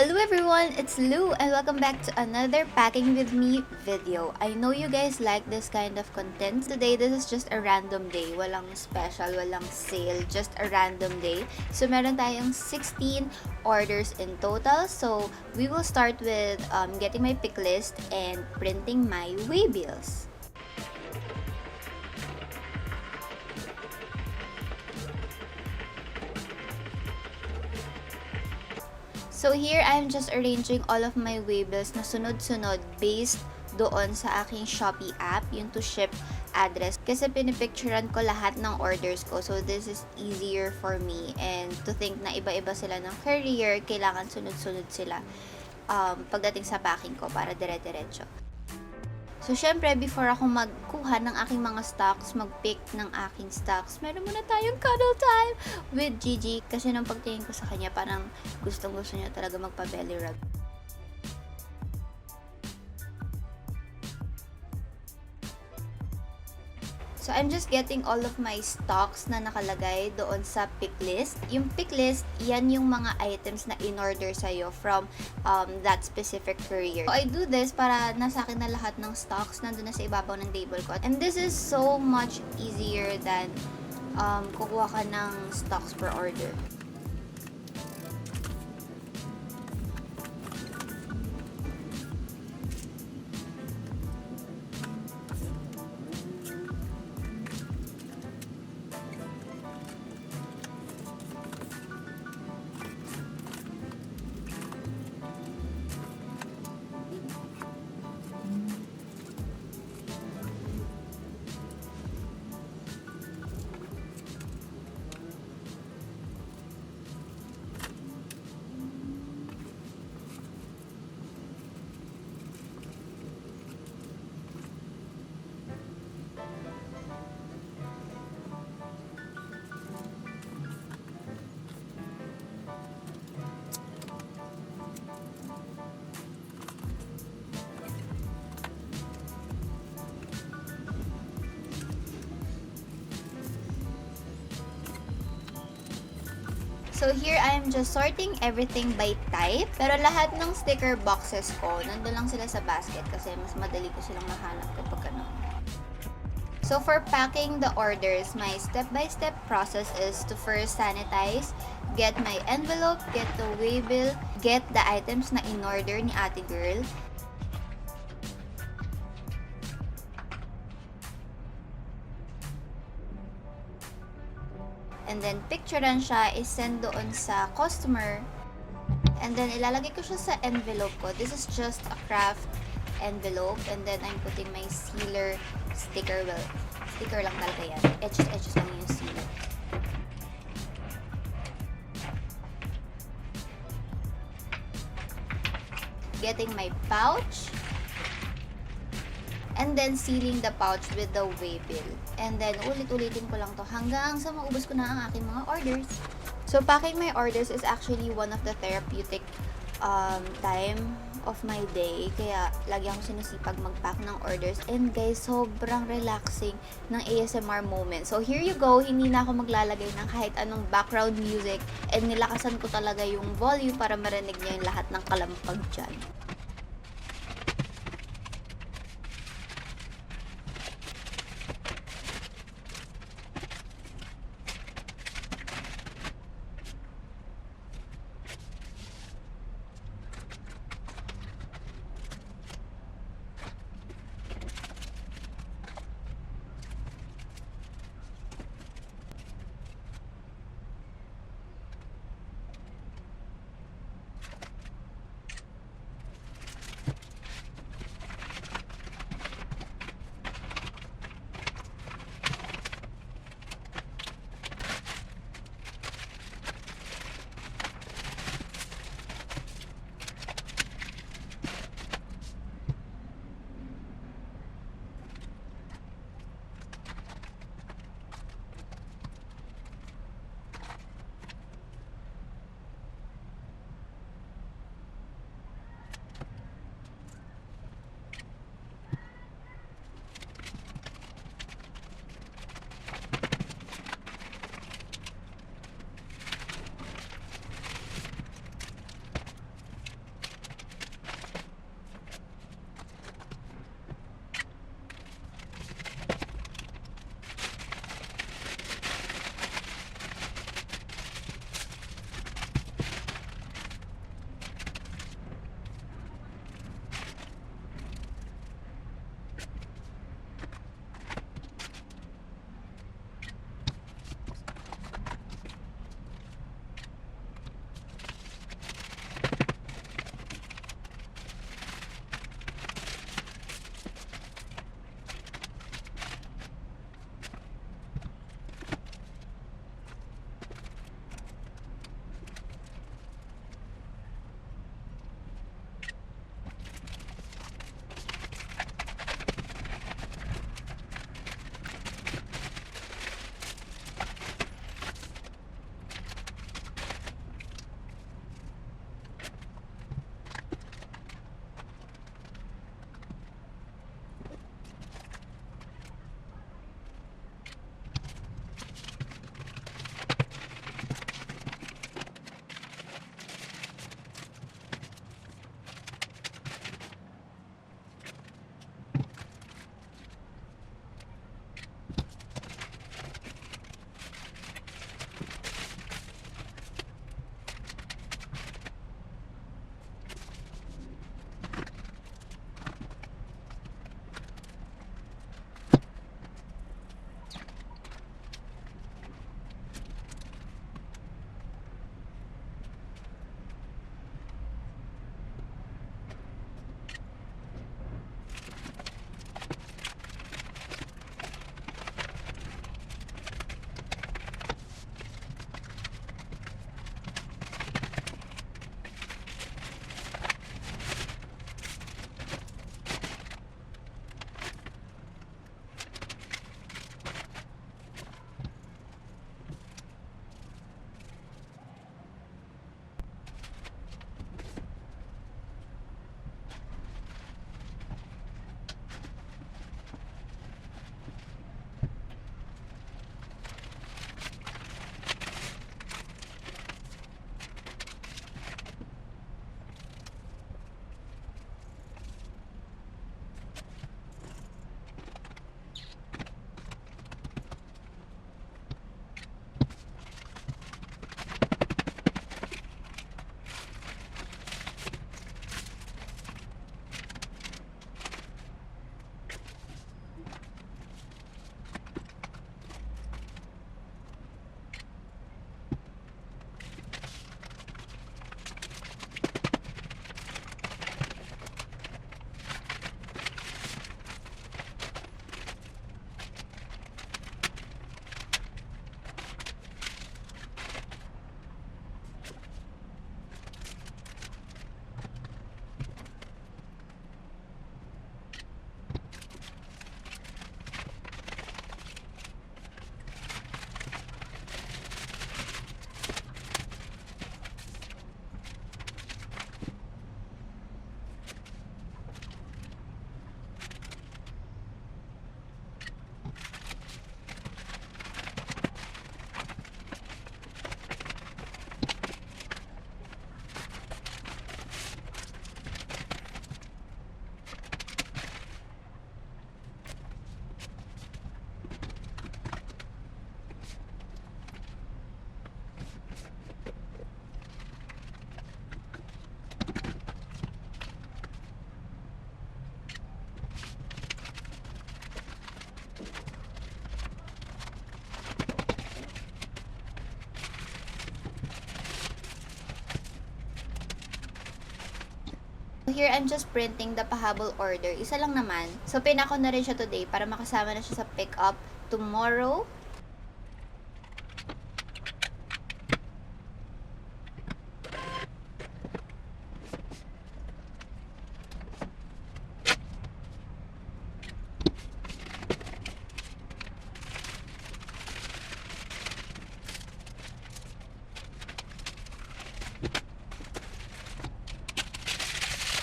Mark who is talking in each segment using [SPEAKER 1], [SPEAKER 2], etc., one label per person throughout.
[SPEAKER 1] Hello everyone, it's Lou and welcome back to another Packing With Me video. I know you guys like this kind of content. Today, this is just a random day. Walang special, walang sale, just a random day. So, meron tayong 16 orders in total. So, we will start with getting my pick list and printing my waybills. So here, I'm just arranging all of my waybills na sunod-sunod based doon sa aking Shopee app, yung to ship address. Kasi pinipicturean ko lahat ng orders ko. So this is easier for me. And to think na iba-iba sila ng courier, kailangan sunod-sunod sila pagdating sa packing ko para dire-diretso. So, syempre, before ako magkuha ng aking mga stocks, mag-pick ng aking stocks, meron muna tayong cuddle time with Gigi. Kasi nung pagtingin ko sa kanya, parang gustong-gusto niya talaga magpa-belly rub. So, I'm just getting all of my stocks na nakalagay doon sa pick list. Yung pick list, yan yung mga items na in-order sa'yo from that specific courier. So, I do this para nasa akin na lahat ng stocks nandun na sa ibabaw ng table ko. And this is so much easier than kukuha ka ng stocks per order. So here, I'm just sorting everything by type. Pero lahat ng sticker boxes ko, nandun lang sila sa basket kasi mas madali ko silang mahanap kapag ano. So for packing the orders, my step-by-step process is to first sanitize, get my envelope, get the waybill, get the items na in-order ni ate girl. And then, picturean siya, is-send doon sa customer. And then, ilalagay ko siya sa envelope ko. This is just a craft envelope. And then, I'm putting my sealer sticker. Well, sticker lang talaga yan. Edges lang yung sealer. Getting my pouch. And then, sealing the pouch with the waybill. And then, ulit-ulitin ko lang to hanggang sa maubos ko na ang aking mga orders. So, packing my orders is actually one of the therapeutic time of my day. Kaya, lagi akong sinisipag mag-pack ng orders. And guys, sobrang relaxing ng ASMR moment. So, here you go. Hindi na ako maglalagay ng kahit anong background music. And nilakasan ko talaga yung volume para marinig niyo yung lahat ng kalampag dyan. Here, I'm just printing the pahabol order. Isa lang naman. So, pinako na rin siya today para makasama na siya sa pick up tomorrow.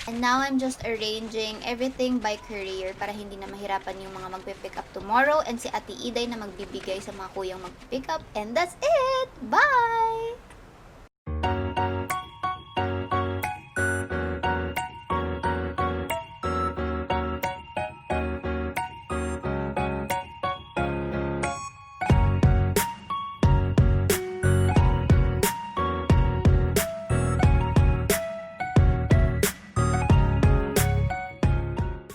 [SPEAKER 1] And now, I'm just arranging everything by courier para hindi na mahirapan yung mga magpipick up tomorrow and si Ate Iday na magbibigay sa mga kuyang magpipick up. And that's it! Bye!